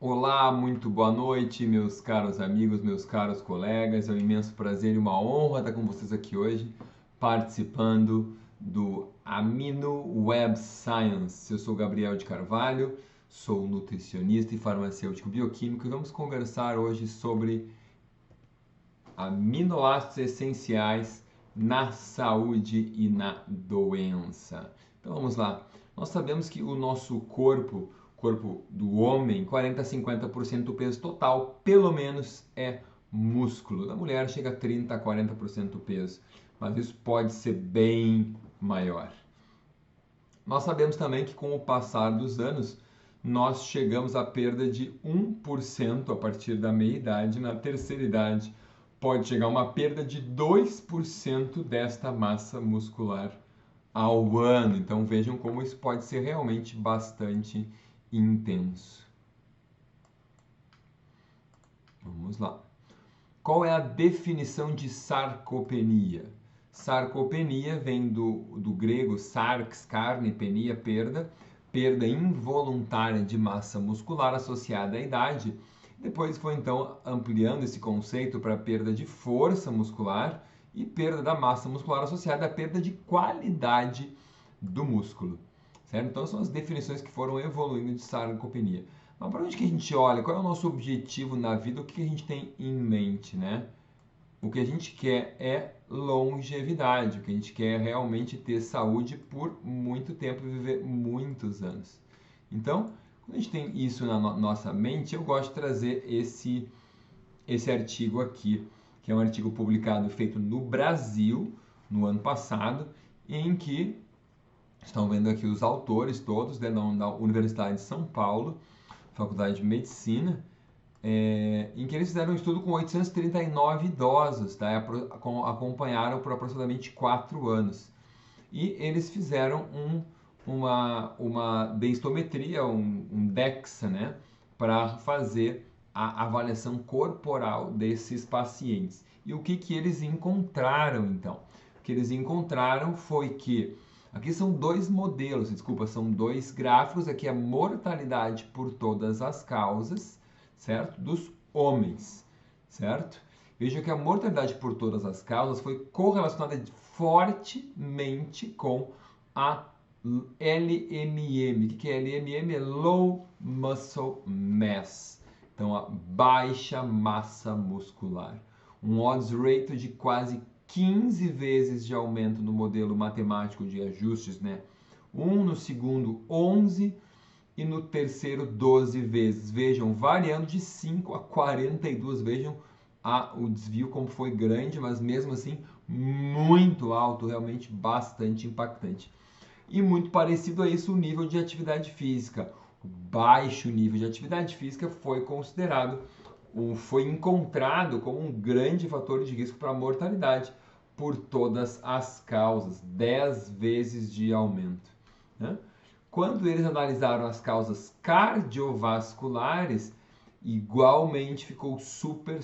Olá, muito boa noite, meus caros amigos, meus caros colegas. É um imenso prazer e uma honra estar com vocês aqui hoje, participando do Amino Web Science. Eu sou Gabriel de Carvalho, sou nutricionista e farmacêutico bioquímico e vamos conversar hoje sobre aminoácidos essenciais na saúde e na doença. Então vamos lá. Nós sabemos que o nosso corpo do homem, 40 a 50% do peso total, pelo menos é músculo. Da mulher chega a 30 a 40% do peso, mas isso pode ser bem maior. Nós sabemos também que com o passar dos anos, nós chegamos à perda de 1% a partir da meia-idade. Na terceira idade, pode chegar a uma perda de 2% desta massa muscular ao ano. Então vejam como isso pode ser realmente bastante intenso. Vamos lá. Qual é a definição de sarcopenia? Sarcopenia vem do grego sarx, carne, penia, perda involuntária de massa muscular associada à idade. Depois foi então ampliando esse conceito para perda de força muscular e perda da massa muscular associada à perda de qualidade do músculo. Certo? Então são as definições que foram evoluindo de sarcopenia. Mas para onde que a gente olha? Qual é o nosso objetivo na vida? O que a gente tem em mente, né? O que a gente quer é longevidade. O que a gente quer é realmente ter saúde por muito tempo e viver muitos anos. Então, quando a gente tem isso na nossa mente, eu gosto de trazer esse artigo aqui, que é um artigo publicado, feito no Brasil, no ano passado, em que estão vendo aqui os autores todos, né, da Universidade de São Paulo, Faculdade de Medicina, em que eles fizeram um estudo com 839 idosos, tá? Acompanharam por aproximadamente 4 anos. E eles fizeram uma densitometria, um DEXA, né? Para fazer a avaliação corporal desses pacientes. E o que eles encontraram, então? O que eles encontraram foi que aqui são dois modelos, desculpa, são dois gráficos. Aqui é a mortalidade por todas as causas, certo? Dos homens, certo? Veja que a mortalidade por todas as causas foi correlacionada fortemente com a LMM. O que é LMM? É Low Muscle Mass. Então, a baixa massa muscular. Um odds ratio de quase 15 vezes de aumento no modelo matemático de ajustes, né? No segundo, 11 e no terceiro, 12 vezes. Vejam, variando de 5 a 42. Vejam o desvio como foi grande, mas mesmo assim muito alto, realmente bastante impactante. E muito parecido a isso o nível de atividade física. O baixo nível de atividade física foi considerado, foi encontrado como um grande fator de risco para a mortalidade por todas as causas, 10 vezes de aumento, né? Quando eles analisaram as causas cardiovasculares, igualmente ficou super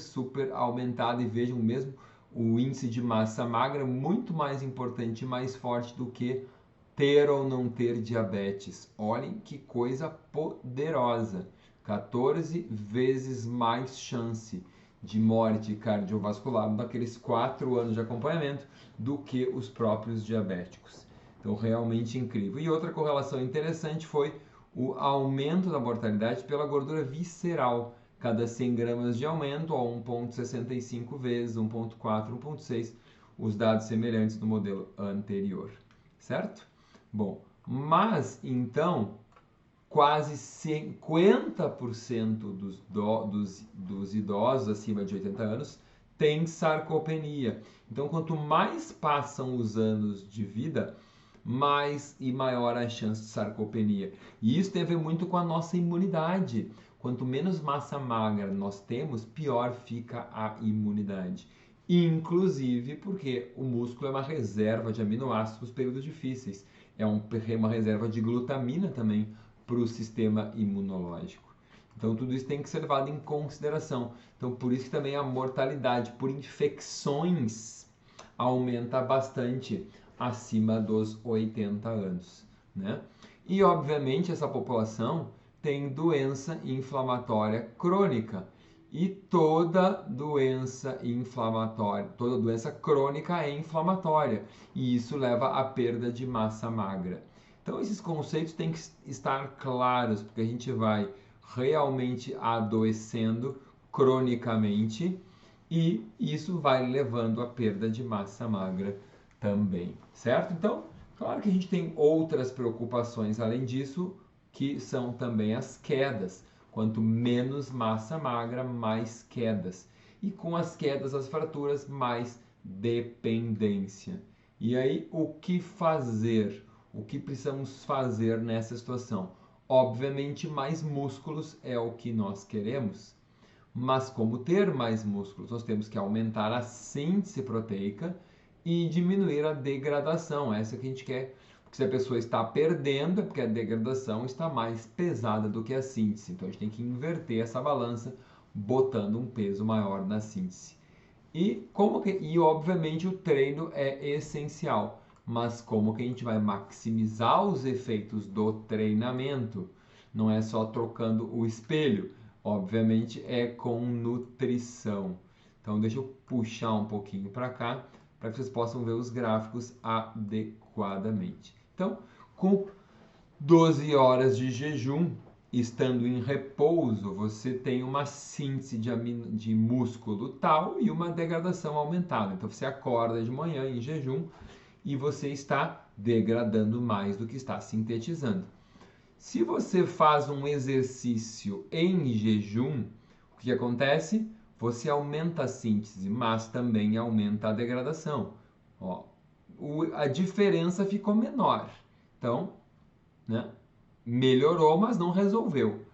aumentado. E vejam mesmo o índice de massa magra muito mais importante e mais forte do que ter ou não ter diabetes. Olhem que coisa poderosa. 14 vezes mais chance de morte cardiovascular naqueles 4 anos de acompanhamento do que os próprios diabéticos. Então, realmente incrível. E outra correlação interessante foi o aumento da mortalidade pela gordura visceral. Cada 100 gramas de aumento, a 1,65 vezes, 1,4, 1,6, os dados semelhantes do modelo anterior, certo? Bom, mas então, quase 50% dos idosos acima de 80 anos têm sarcopenia. Então, quanto mais passam os anos de vida, mais e maior a chance de sarcopenia. E isso tem a ver muito com a nossa imunidade. Quanto menos massa magra nós temos, pior fica a imunidade. Inclusive porque o músculo é uma reserva de aminoácidos nos períodos difíceis. É uma reserva de glutamina também para o sistema imunológico. Então tudo isso tem que ser levado em consideração. Então por isso que também a mortalidade por infecções aumenta bastante acima dos 80 anos, né? E obviamente essa população tem doença inflamatória crônica. E toda doença inflamatória, toda doença crônica é inflamatória. E isso leva à perda de massa magra. Então, esses conceitos têm que estar claros, porque a gente vai realmente adoecendo cronicamente e isso vai levando à perda de massa magra também, certo? Então, claro que a gente tem outras preocupações além disso, que são também as quedas. Quanto menos massa magra, mais quedas. E com as quedas, as fraturas, mais dependência. E aí, o que fazer? O que precisamos fazer nessa situação? Obviamente, mais músculos é o que nós queremos. Mas como ter mais músculos? Nós temos que aumentar a síntese proteica e diminuir a degradação. Essa que a gente quer. Porque se a pessoa está perdendo, é porque a degradação está mais pesada do que a síntese. Então a gente tem que inverter essa balança, botando um peso maior na síntese. E obviamente o treino é essencial. Mas como que a gente vai maximizar os efeitos do treinamento? Não é só trocando o espelho. Obviamente é com nutrição. Então deixa eu puxar um pouquinho para cá, para que vocês possam ver os gráficos adequadamente. Então, com 12 horas de jejum, estando em repouso, você tem uma síntese de músculo tal e uma degradação aumentada. Então, você acorda de manhã em jejum e você está degradando mais do que está sintetizando. Se você faz um exercício em jejum, o que acontece? Você aumenta a síntese, mas também aumenta a degradação. Ó, a diferença ficou menor. Então, né, melhorou, mas não resolveu.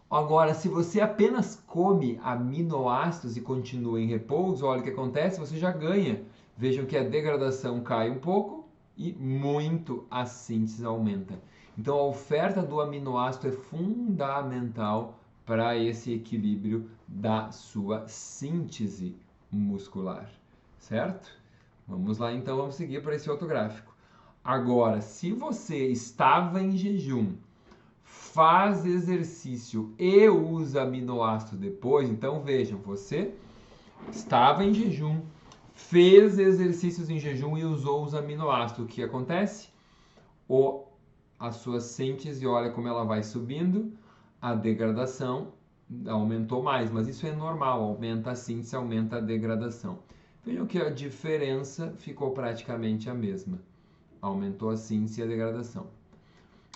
Agora, se você apenas come aminoácidos e continua em repouso, olha o que acontece, você já ganha. Vejam que a degradação cai um pouco e muito a síntese aumenta. Então, a oferta do aminoácido é fundamental para esse equilíbrio da sua síntese muscular, certo? Vamos lá, então, vamos seguir para esse outro gráfico. Agora, se você estava em jejum, faz exercício e usa aminoácido depois, então vejam, você estava em jejum, fez exercícios em jejum e usou os aminoácidos. O que acontece? A sua síntese, olha como ela vai subindo, a degradação aumentou mais, mas isso é normal, aumenta a síntese, aumenta a degradação. Vejam que a diferença ficou praticamente a mesma. Aumentou a síntese e a degradação.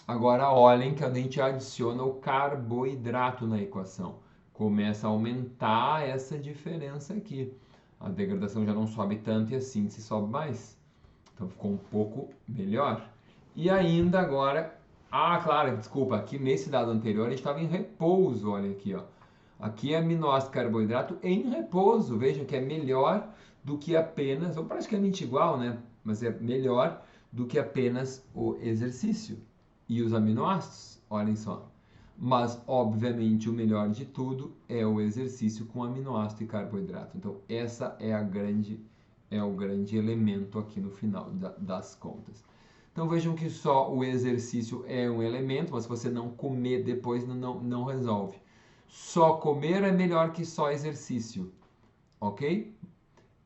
Agora olhem que a gente adiciona o carboidrato na equação. Começa a aumentar essa diferença aqui. A degradação já não sobe tanto e a síntese sobe mais. Então ficou um pouco melhor. E ainda agora, claro, desculpa, aqui nesse dado anterior a gente estava em repouso, olha aqui, ó. Aqui é aminoácido e carboidrato em repouso. Vejam que é melhor do que apenas, ou praticamente igual, né? Mas é melhor do que apenas o exercício. E os aminoácidos, olhem só. Mas, obviamente, o melhor de tudo é o exercício com aminoácido e carboidrato. Então, essa é o grande elemento aqui no final das contas. Então, vejam que só o exercício é um elemento, mas se você não comer depois, não resolve. Só comer é melhor que só exercício, ok?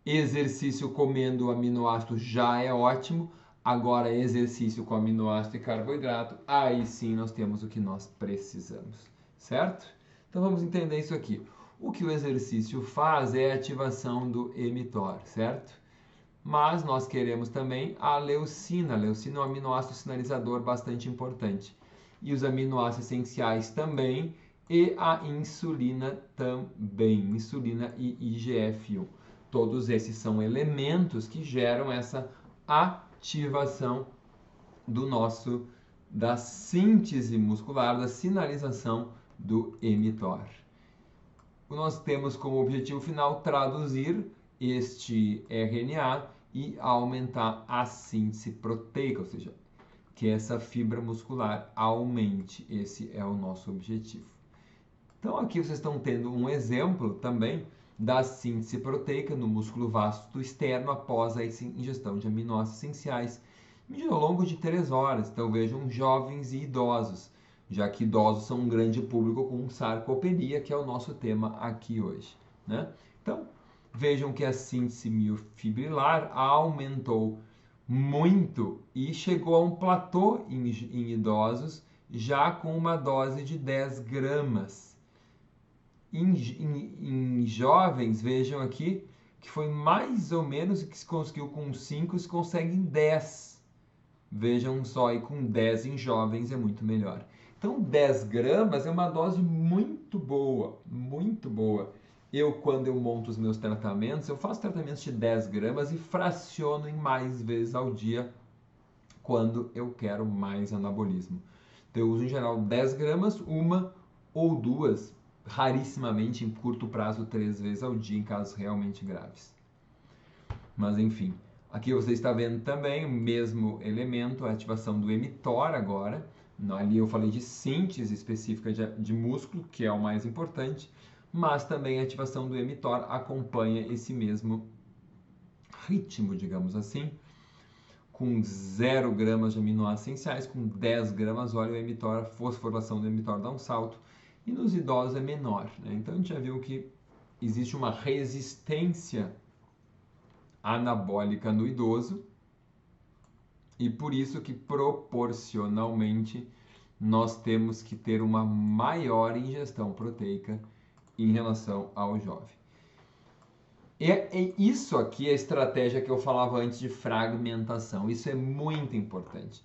Exercício comendo aminoácido já é ótimo. Agora, exercício com aminoácido e carboidrato, aí sim nós temos o que nós precisamos, certo? Então vamos entender isso aqui. O que o exercício faz é a ativação do mTOR, certo? Mas nós queremos também a leucina. A leucina é um aminoácido sinalizador bastante importante. E os aminoácidos essenciais também, e a insulina também, insulina e IGF-1. Todos esses são elementos que geram essa ativação da síntese muscular, da sinalização do mTOR. Nós temos como objetivo final traduzir este RNA e aumentar a síntese proteica, ou seja, que essa fibra muscular aumente. Esse é o nosso objetivo. Então aqui vocês estão tendo um exemplo também da síntese proteica no músculo vasto externo após a ingestão de aminoácidos essenciais, medido ao longo de 3 horas. Então vejam jovens e idosos. já que idosos são um grande público com sarcopenia, que é o nosso tema aqui hoje, né? Então, vejam que a síntese miofibrilar aumentou muito e chegou a um platô em idosos, já com uma dose de 10 gramas. Em jovens, vejam aqui, que foi mais ou menos o que se conseguiu com 5, se consegue em 10. Vejam só, e com 10 em jovens é muito melhor. Então, 10 gramas é uma dose muito boa, muito boa. Quando eu monto os meus tratamentos, eu faço tratamentos de 10 gramas e fraciono em mais vezes ao dia quando eu quero mais anabolismo. Então, eu uso em geral 10 gramas, uma ou duas, rarissimamente em curto prazo, 3 vezes ao dia em casos realmente graves. Mas enfim, aqui você está vendo também o mesmo elemento, a ativação do mTOR agora. Ali eu falei de síntese específica de músculo, que é o mais importante, mas também a ativação do mTOR acompanha esse mesmo ritmo, digamos assim. Com 0 gramas de aminoácidos essenciais, com 10 gramas, olha o mTOR, a fosforilação do mTOR dá um salto, e nos idosos é menor, né? Então a gente já viu que existe uma resistência anabólica no idoso, e por isso que proporcionalmente nós temos que ter uma maior ingestão proteica em relação ao jovem. Isso aqui é a estratégia que eu falava antes de fragmentação. Isso é muito importante.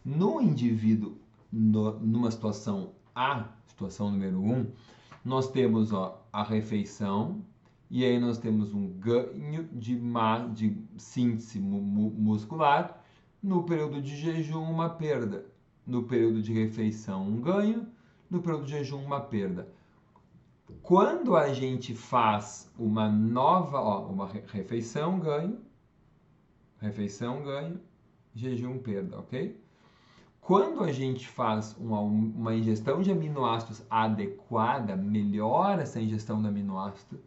No indivíduo, numa situação A, situação número 1, nós temos a refeição, e aí nós temos um ganho de síntese muscular. No período de jejum, uma perda. No período de refeição, um ganho. No período de jejum, uma perda. Quando a gente faz uma nova, uma refeição, ganho, jejum, perda, ok? Quando a gente faz uma ingestão de aminoácidos adequada, melhora essa ingestão de aminoácido,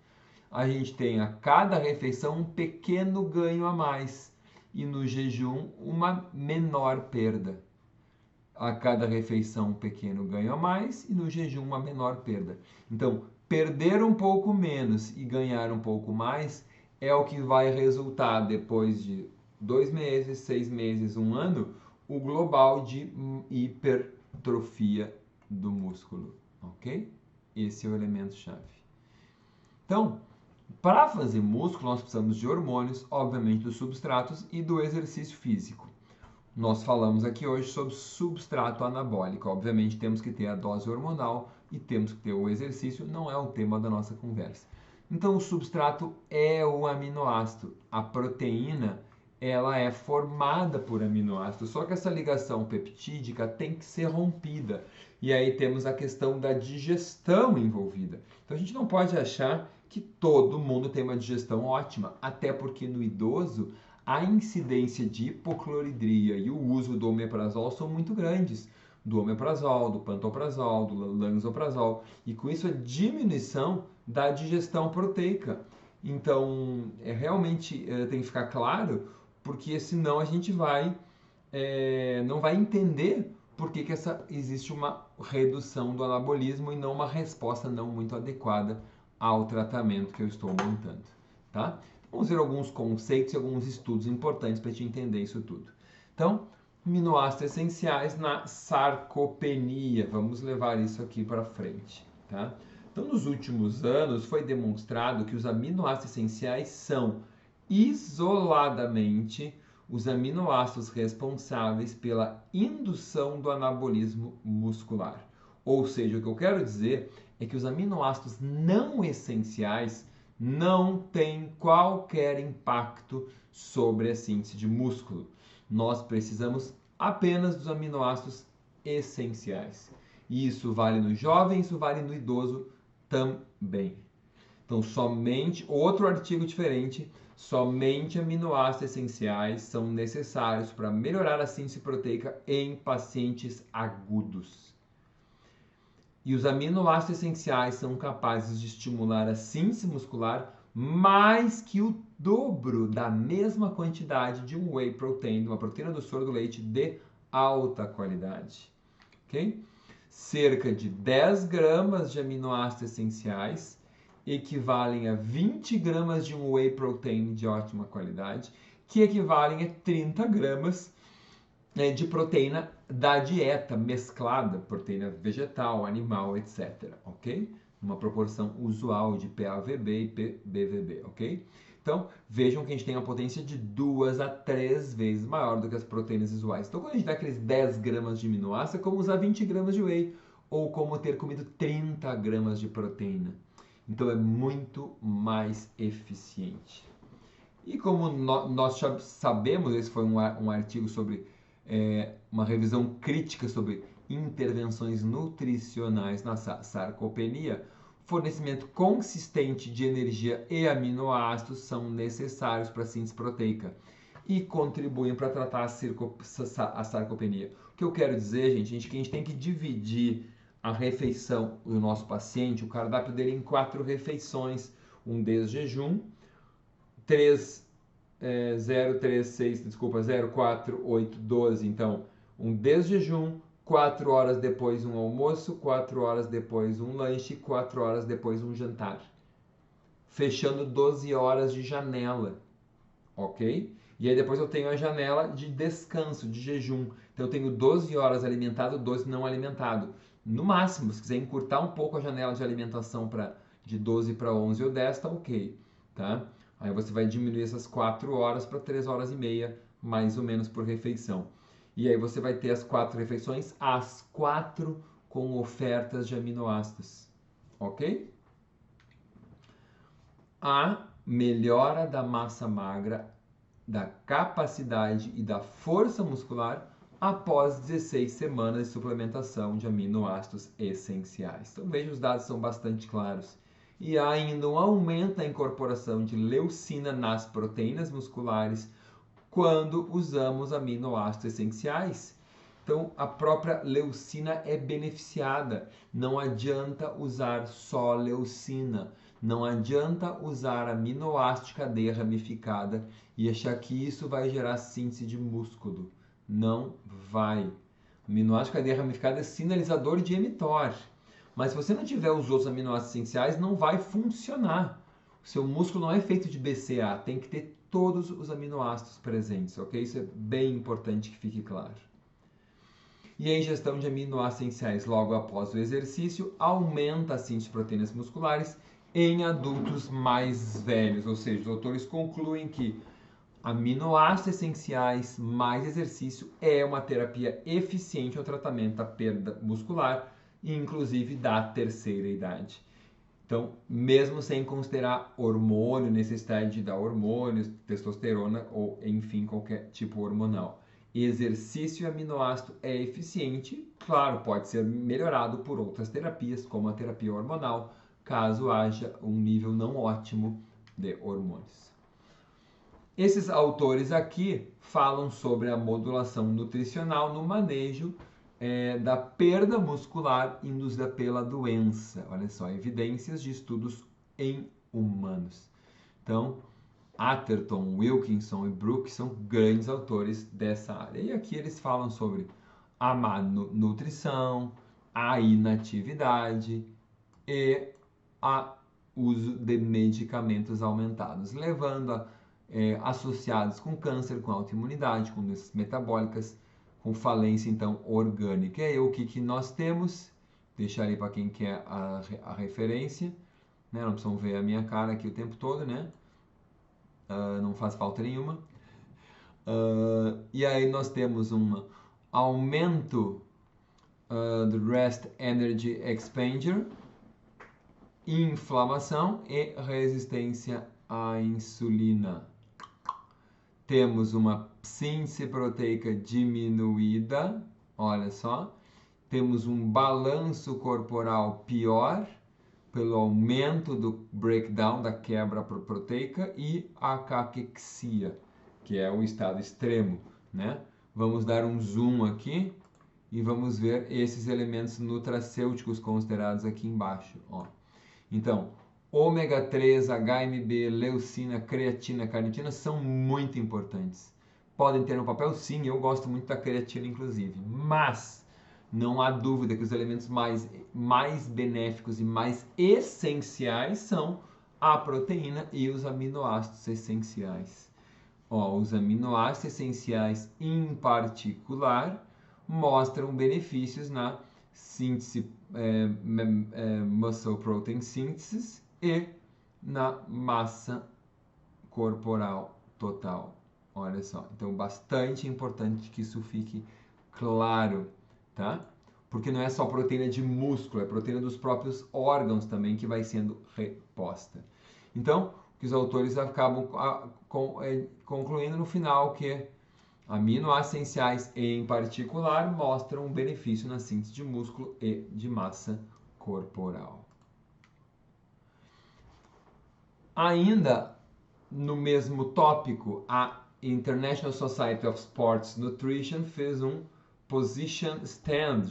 a gente tem a cada refeição um pequeno ganho a mais e no jejum uma menor perda. A cada refeição um pequeno ganho a mais e no jejum uma menor perda. Então, perder um pouco menos e ganhar um pouco mais é o que vai resultar depois de 2 meses, 6 meses, 1 ano, o global de hipertrofia do músculo, ok? Esse é o elemento chave. Então, para fazer músculo, nós precisamos de hormônios, obviamente dos substratos e do exercício físico. Nós falamos aqui hoje sobre substrato anabólico. Obviamente temos que ter a dose hormonal e temos que ter o exercício, não é o tema da nossa conversa. Então o substrato é o aminoácido. A proteína, ela é formada por aminoácidos, só que essa ligação peptídica tem que ser rompida. E aí temos a questão da digestão envolvida. Então a gente não pode achar que todo mundo tem uma digestão ótima, até porque no idoso a incidência de hipocloridria e o uso do omeprazol são muito grandes. Do omeprazol, do pantoprazol, do lansoprazol. E com isso a diminuição da digestão proteica. Então, realmente tem que ficar claro, porque senão a gente não vai entender por que existe uma redução do anabolismo e não uma resposta não muito adequada ao tratamento que eu estou montando, tá? Vamos ver alguns conceitos e alguns estudos importantes para te entender isso tudo. Então, aminoácidos essenciais na sarcopenia. Vamos levar isso aqui para frente, tá? Então, nos últimos anos, foi demonstrado que os aminoácidos essenciais são, isoladamente, os aminoácidos responsáveis pela indução do anabolismo muscular. Ou seja, o que eu quero dizer é que os aminoácidos não essenciais não têm qualquer impacto sobre a síntese de músculo. Nós precisamos apenas dos aminoácidos essenciais. E isso vale no jovem, isso vale no idoso também. Então, somente, outro artigo diferente, somente aminoácidos essenciais são necessários para melhorar a síntese proteica em pacientes agudos. E os aminoácidos essenciais são capazes de estimular a síntese muscular mais que o dobro da mesma quantidade de um whey protein, uma proteína do soro do leite de alta qualidade. Ok? cerca de 10 gramas de aminoácidos essenciais equivalem a 20 gramas de um whey protein de ótima qualidade, que equivalem a 30 gramas de proteína da dieta mesclada, proteína vegetal, animal, etc. Ok? Uma proporção usual de PAVB e PBVB, ok? Então, vejam que a gente tem uma potência de 2 a 3 vezes maior do que as proteínas usuais. Então, quando a gente dá aqueles 10 gramas de aminoácido, é como usar 20 gramas de whey, ou como ter comido 30 gramas de proteína. Então, é muito mais eficiente. E como nós já sabemos, esse foi um artigo sobre uma revisão crítica sobre intervenções nutricionais na sarcopenia, fornecimento consistente de energia e aminoácidos são necessários para a síntese proteica e contribuem para tratar a sarcopenia. O que eu quero dizer, gente, que a gente tem que dividir a refeição do nosso paciente, o cardápio dele, em 4 refeições, um desjejum, 0, 3, 6, desculpa, 0, 4, 8, 12. Então, um desjejum, 4 horas depois um almoço, 4 horas depois um lanche, 4 horas depois um jantar. Fechando 12 horas de janela, ok? E aí depois eu tenho a janela de descanso, de jejum. Então eu tenho 12 horas alimentado, 12 não alimentado. No máximo, se quiser encurtar um pouco a janela de alimentação de 12 para 11 ou 10, tá ok, tá? Aí você vai diminuir essas 4 horas para 3 horas e meia, mais ou menos, por refeição. E aí você vai ter as 4 refeições, as 4 com ofertas de aminoácidos, ok? A melhora da massa magra, da capacidade e da força muscular após 16 semanas de suplementação de aminoácidos essenciais. Então veja, os dados são bastante claros. E há ainda um aumento na incorporação de leucina nas proteínas musculares quando usamos aminoácidos essenciais. Então, a própria leucina é beneficiada. Não adianta usar só leucina. Não adianta usar aminoácido de cadeia ramificada e achar que isso vai gerar síntese de músculo. Não vai. Aminoácido de cadeia ramificada é sinalizador de mTOR. Mas se você não tiver os outros aminoácidos essenciais, não vai funcionar. O seu músculo não é feito de BCA, tem que ter todos os aminoácidos presentes, ok? Isso é bem importante que fique claro. E a ingestão de aminoácidos essenciais logo após o exercício aumenta a síntese de proteínas musculares em adultos mais velhos, ou seja, os autores concluem que aminoácidos essenciais mais exercício é uma terapia eficiente ao tratamento da perda muscular, inclusive da terceira idade. Então, mesmo sem considerar hormônio, necessidade de dar hormônios, testosterona ou, enfim, qualquer tipo hormonal. Exercício e aminoácido é eficiente, claro, pode ser melhorado por outras terapias, como a terapia hormonal, caso haja um nível não ótimo de hormônios. Esses autores aqui falam sobre a modulação nutricional no manejo da perda muscular induzida pela doença. Olha só, evidências de estudos em humanos. Então, Atherton, Wilkinson e Brooks são grandes autores dessa área. E aqui eles falam sobre a má nutrição, a inatividade e o uso de medicamentos aumentados, levando a associados com câncer, com autoimunidade, com doenças metabólicas, com falência, então, orgânica. E aí, o que nós temos? Deixar ali para quem quer a referência, né? Não precisam ver a minha cara aqui o tempo todo, né? Não faz falta nenhuma. E aí nós temos um aumento do Rest Energy Expenditure, inflamação e resistência à insulina. Temos uma síntese proteica diminuída, olha só. Temos um balanço corporal pior pelo aumento do breakdown, da quebra proteica, e a caquexia, que é o estado extremo, né? Vamos dar um zoom aqui e vamos ver esses elementos nutracêuticos considerados aqui embaixo, ó. Então, ômega 3, HMB, leucina, creatina, carnitina são muito importantes. Podem ter um papel, sim, eu gosto muito da creatina, inclusive. Mas não há dúvida que os elementos mais benéficos e mais essenciais são a proteína e os aminoácidos essenciais. Ó, os aminoácidos essenciais, em particular, mostram benefícios na síntese, muscle protein synthesis e na massa corporal total. Olha só, então bastante importante que isso fique claro, tá? Porque não é só proteína de músculo, é proteína dos próprios órgãos também que vai sendo reposta. Então, que os autores acabam concluindo no final que aminoácidos essenciais, em particular, mostram um benefício na síntese de músculo e de massa corporal. Ainda no mesmo tópico, a International Society of Sports Nutrition fez um position stand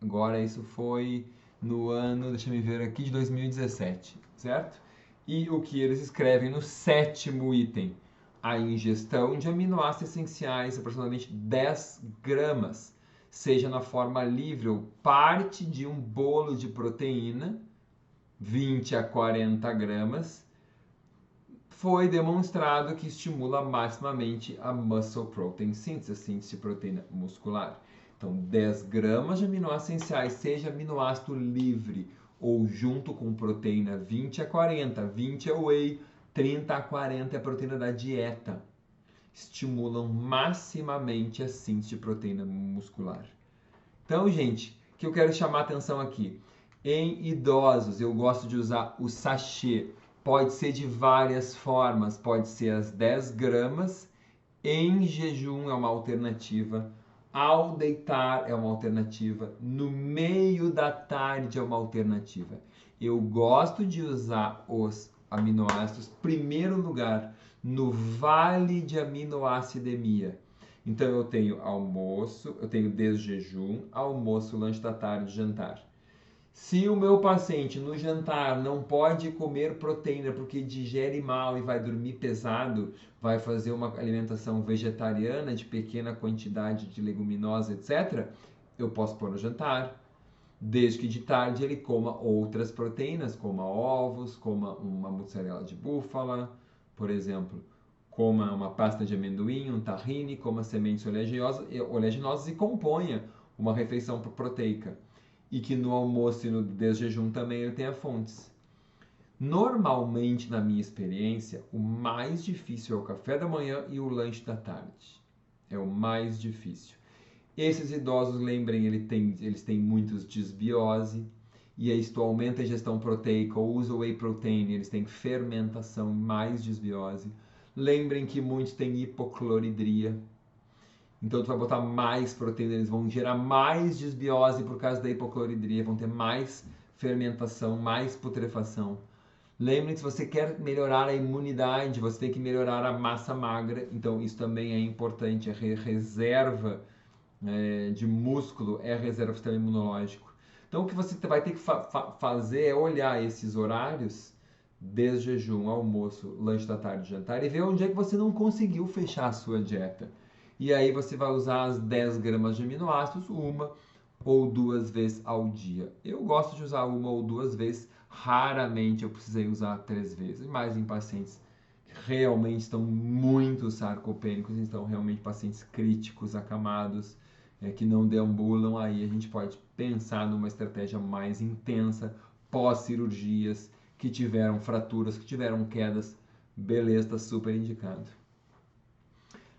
agora isso foi no ano, deixa eu ver aqui, de 2017, certo? E o que eles escrevem no 7º item, a ingestão de aminoácidos essenciais, aproximadamente 10 gramas, seja na forma livre ou parte de um bolo de proteína, 20 a 40 gramas, foi demonstrado que estimula maximamente a muscle protein synthesis, a síntese de proteína muscular. Então, 10 gramas de aminoácidos essenciais, seja aminoácido livre ou junto com proteína 20 a 40, 20 é whey, 30 a 40 é a proteína da dieta, estimulam maximamente a síntese de proteína muscular. Então, gente, o que eu quero chamar a atenção aqui? Em idosos, eu gosto de usar o sachê. Pode ser de várias formas, pode ser as 10 gramas, em jejum é uma alternativa, ao deitar é uma alternativa, no meio da tarde é uma alternativa. Eu gosto de usar os aminoácidos, primeiro lugar, no vale de aminoacidemia. Então eu tenho almoço, eu tenho desjejum, almoço, lanche da tarde, jantar. Se o meu paciente no jantar não pode comer proteína porque digere mal e vai dormir pesado, vai fazer uma alimentação vegetariana de pequena quantidade de leguminosa, etc., eu posso pôr no jantar, desde que de tarde ele coma outras proteínas, coma ovos, coma uma mussarela de búfala, por exemplo, coma uma pasta de amendoim, um tahine, coma sementes oleaginosas e componha uma refeição proteica. E que no almoço e no desjejum também ele tenha fontes. Normalmente, na minha experiência, o mais difícil é o café da manhã e o lanche da tarde. É o mais difícil. Esses idosos, lembrem, eles têm muitos disbiose, e aí isto aumenta a ingestão proteica, ou usa whey protein, eles têm fermentação, mais disbiose. Lembrem que muitos têm hipocloridria. Então, tu vai botar mais proteína, eles vão gerar mais disbiose por causa da hipocloridria, vão ter mais fermentação, mais putrefação. Lembre que se você quer melhorar a imunidade, você tem que melhorar a massa magra, então isso também é importante, a reserva de músculo é a reserva do sistema imunológico. Então, o que você vai ter que fazer é olhar esses horários, desjejum, almoço, lanche da tarde, jantar, e ver onde é que você não conseguiu fechar a sua dieta. E aí você vai usar as 10 gramas de aminoácidos, uma ou duas vezes ao dia. Eu gosto de usar uma ou duas vezes, raramente eu precisei usar 3 vezes, mas em pacientes que realmente estão muito sarcopênicos, então realmente pacientes críticos, acamados, que não deambulam, aí a gente pode pensar numa estratégia mais intensa, pós-cirurgias, que tiveram fraturas, que tiveram quedas, beleza, está super indicado.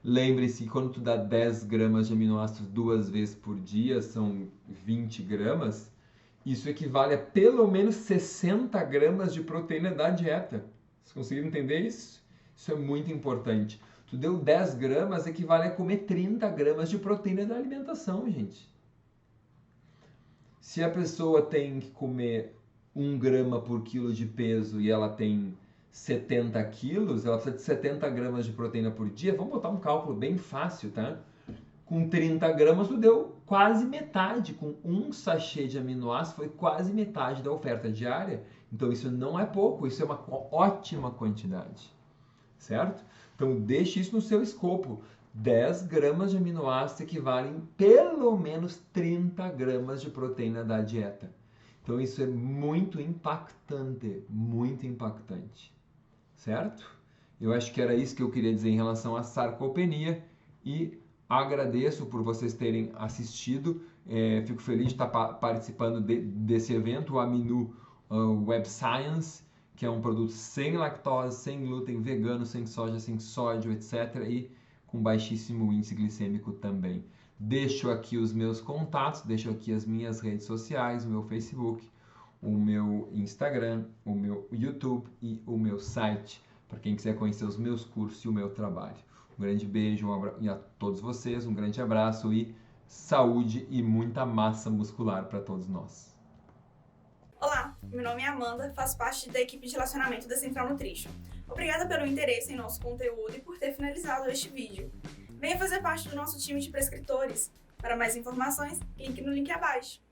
Lembre-se que quando tu dá 10 gramas de aminoácidos 2 vezes por dia, são 20 gramas, isso equivale a pelo menos 60 gramas de proteína da dieta. Vocês conseguiram entender isso? Isso é muito importante. Tu deu 10 gramas, equivale a comer 30 gramas de proteína da alimentação, gente. Se a pessoa tem que comer 1 grama por quilo de peso e ela tem 70 quilos, ela precisa de 70 gramas de proteína por dia. Vamos botar um cálculo bem fácil, tá? Com 30 gramas, tu deu quase metade. Com um sachê de aminoácidos, foi quase metade da oferta diária. Então, isso não é pouco, isso é uma ótima quantidade, certo? Então, deixe isso no seu escopo. 10 gramas de aminoácidos equivalem pelo menos 30 gramas de proteína da dieta. Então isso é muito impactante, certo? Eu acho que era isso que eu queria dizer em relação à sarcopenia e agradeço por vocês terem assistido. Fico feliz de estar participando desse evento, o Aminu Web Science, que é um produto sem lactose, sem glúten, vegano, sem soja, sem sódio, etc. E com baixíssimo índice glicêmico também. Deixo aqui os meus contatos, deixo aqui as minhas redes sociais, o meu Facebook, o meu Instagram, o meu YouTube e o meu site, para quem quiser conhecer os meus cursos e o meu trabalho. Um grande beijo e a todos vocês, um grande abraço e saúde e muita massa muscular para todos nós. Olá, meu nome é Amanda, faço parte da equipe de relacionamento da Central Nutrition. Obrigada pelo interesse em nosso conteúdo e por ter finalizado este vídeo. Venha fazer parte do nosso time de prescritores. Para mais informações, clique no link abaixo.